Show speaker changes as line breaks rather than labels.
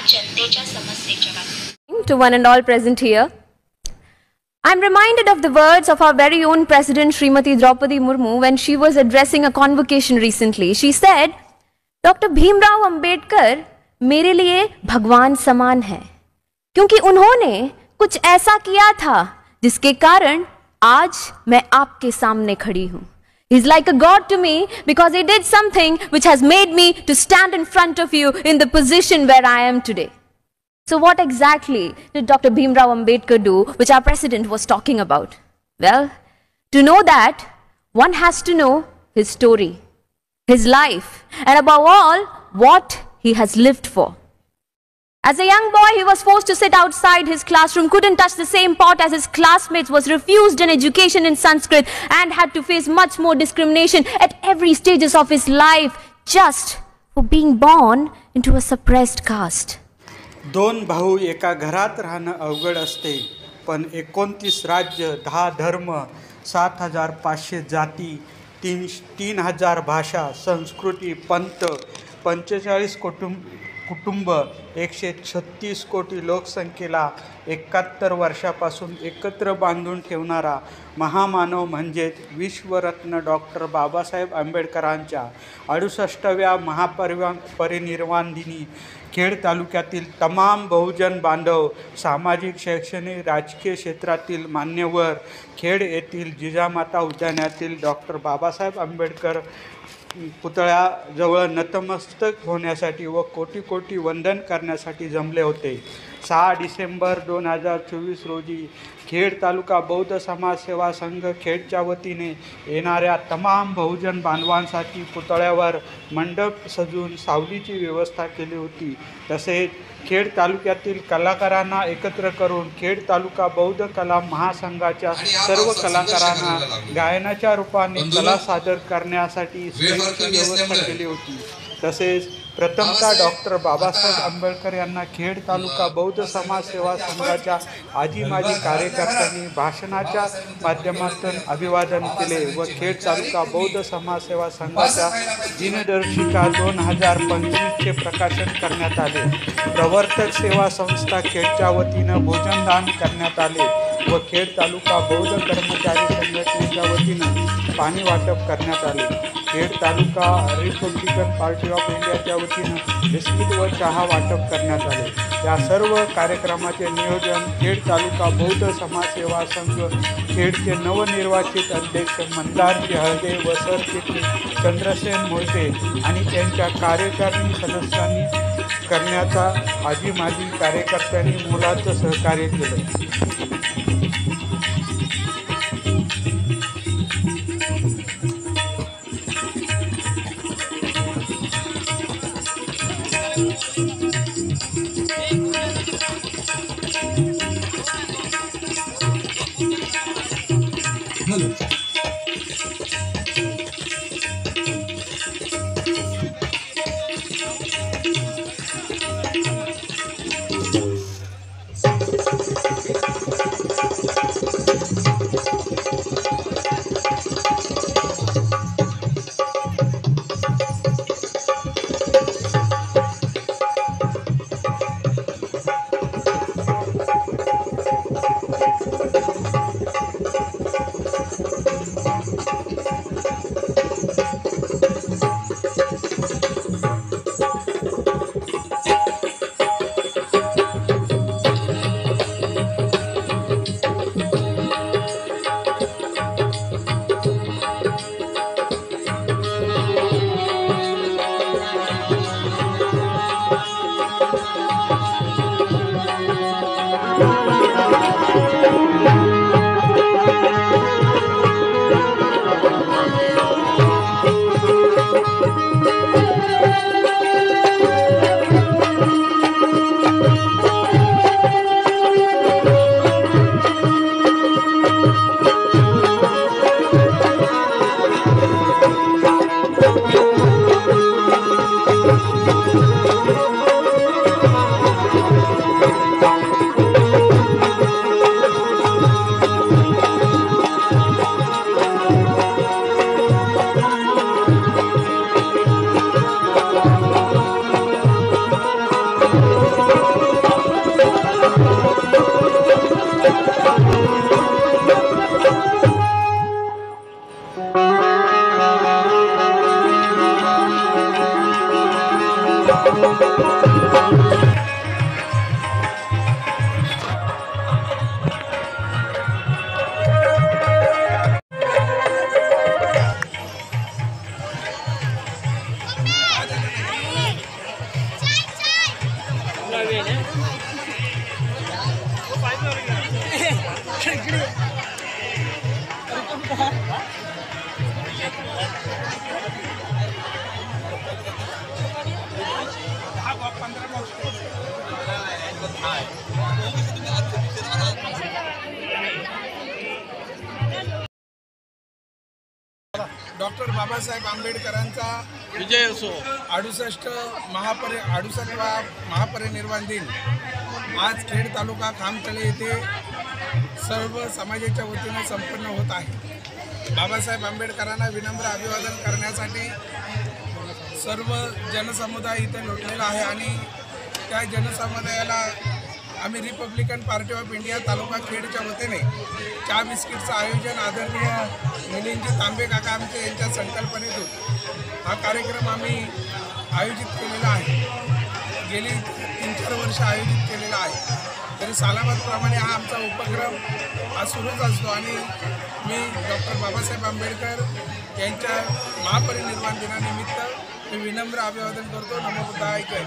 जनतेच्या समस्येच्या बाबतीत.
To one and all present here, I'm reminded of the words of our very own President Srimati Draupadi Murmu when she was addressing a convocation recently. She said, Dr. Bhimrao Ambedkar मेरे लिए भगवान समान है क्योंकि उन्होंने कुछ ऐसा KIA था जिसके कारण आज मैं आपके सामने खड़ी हूं. He's like a god to me because he did something which has made me to stand in front of you in the position where I am today. So what exactly did Dr. Bhimrao Ambedkar do, which our president was talking about? Well, to know that, one has to know his story, his life, and above all, what he has lived for. As a young boy, he was forced to sit outside his classroom, couldn't touch the same pot as his classmates, was refused an education in Sanskrit, and had to face much more discrimination at every stages of his life, just for being born into a suppressed caste.
दोन भाऊ एका घरात राहणं अवघड असते, पण 29 राज्य, 10 धर्म, 7,500 जाती, 3,000 भाषा, संस्कृती, पंथ, 45 कुटुंब, 136 कोटी लोकसंख्येला 71 वर्षापासून एकत्र बांधून ठेवणारा महामानव म्हणजेच विश्वरत्न डॉक्टर बाबासाहेब आंबेडकरांच्या 68व्या महापरिनिर्वाण दिनी खेड तालुक्यातील तमाम बहुजन बांधव, सामाजिक, शैक्षणिक, राजकीय क्षेत्रातील मान्यवर, खेड येथील जिजामाता उद्यानातील डॉक्टर बाबासाहेब आंबेडकर पुतळ्याजवळ नतमस्तक होण्यासाठी व कोटी कोटी वंदन करण्यासाठी जमले होते. 6 डिसेंबर 2024 रोजी खेड तालुका बौद्ध समाज सेवा संघ खेडच्या वतीने येणाऱ्या तमाम बहुजन बांधवांसाठी पुतळ्यावर मंडप सजून सावलीची व्यवस्था केली होती. तसेच खेड तालुक्यातील कलाकारांना एकत्र करून खेड तालुका बौद्ध कला महासंघाच्या सर्व कलाकारांना गायनाच्या रूपाने कला सादर करण्यासाठी स्टेजची व्यवस्था केली होती. तसेच प्रथमतः डॉक्टर बाबासाहेब आंबेडकर यांना खेड तालुका बौद्ध समाज सेवा संघाच्या आजी माजी कार्यकर्त्यांनी भाषणाच्या माध्यमातून अभिवादन केले व खेड तालुका बौद्ध समाज सेवा संघाच्या दिनदर्शिका 2025चे प्रकाशन करण्यात आले. प्रवर्तक सेवा संस्था खेडच्या वतीनं भोजनदान करण्यात आले व खेड तालुका बौद्ध कर्मचारी संघटनेच्या वतीनं पाणी वाटप करण्यात आले. खेड तालुका रिपब्लिकन पार्टी ऑफ इंडियाच्या वतीनं बिस्किट व चहा वाटप करण्यात आले. या सर्व कार्यक्रमाचे नियोजन खेड तालुका बौद्ध समाजसेवा संघ खेडचे नवनिर्वाचित अध्यक्ष मंदारजी हळदे व सरचिटणीस चंद्रसेन मोहिते आणि त्यांच्या कार्यकारिणी सदस्यांनी करण्याचा आजी माजी कार्यकर्त्यांनी मोलाचं सहकार्य केलं.
डॉक्टर बाबासाहेब आंबेडकरांचा
विजय असो
68वा महापरिनिर्वाण दिन आज खेड तालुका खामतळे येथे सर्व समाजाच्या वतीने संपन्न होत आहे। बाबासाहेब आंबेडकरांना विनम्र अभिवादन करण्यासाठी सर्व जनसमुदाय इथे लोटलेला आहे आणि त्या जनसमुदायाला आम्ही रिपब्लिकन पार्टी ऑफ इंडिया तालुका खेडच्या वतीने चहा बिस्किटचं आयोजन आदरणीय मिलिंदजी तांबे काका आमचे यांच्या संकल्पनेतून हा कार्यक्रम आम्ही आयोजित केलेला आहे। गेली 3-4 वर्ष आयोजित केलेला आहे, तरी सालाबादप्रमाणे हा आमचा उपक्रम हा सुरूच असतो आणि मी डॉक्टर बाबासाहेब आंबेडकर यांच्या महापरिनिर्वाण दिनानिमित्त मी विनम्र अभिवादन करतो। नमो बुद्धाय जय।